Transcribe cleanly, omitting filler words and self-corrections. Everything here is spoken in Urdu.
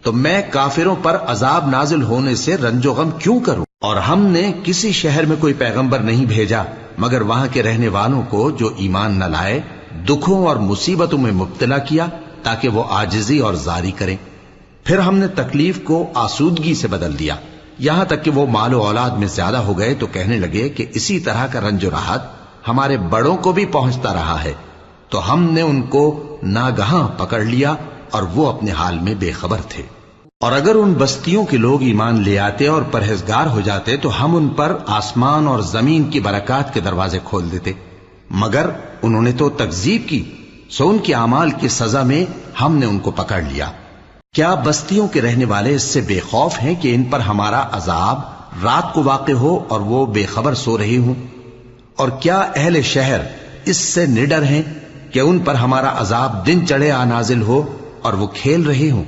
تو میں کافروں پر عذاب نازل ہونے سے رنج و غم کیوں کروں؟ اور ہم نے کسی شہر میں کوئی پیغمبر نہیں بھیجا مگر وہاں کے رہنے والوں کو جو ایمان نہ لائے دکھوں اور مصیبتوں میں مبتلا کیا تاکہ وہ عاجزی اور زاری کریں۔ پھر ہم نے تکلیف کو آسودگی سے بدل دیا، یہاں تک کہ وہ مال و اولاد میں زیادہ ہو گئے تو کہنے لگے کہ اسی طرح کا رنج و راحت ہمارے بڑوں کو بھی پہنچتا رہا ہے، تو ہم نے ان کو ناگہاں پکڑ لیا اور وہ اپنے حال میں بے خبر تھے۔ اور اگر ان بستیوں کے لوگ ایمان لے آتے اور پرہیزگار ہو جاتے تو ہم ان پر آسمان اور زمین کی برکات کے دروازے کھول دیتے، مگر انہوں نے تو تکذیب کی، سو ان کے اعمال کی سزا میں ہم نے ان کو پکڑ لیا۔ کیا بستیوں کے رہنے والے اس سے بے خوف ہیں کہ ان پر ہمارا عذاب رات کو واقع ہو اور وہ بے خبر سو رہے ہوں؟ اور کیا اہل شہر اس سے نڈر ہیں کہ ان پر ہمارا عذاب دن چڑھے آ نازل ہو اور وہ کھیل رہے ہوں؟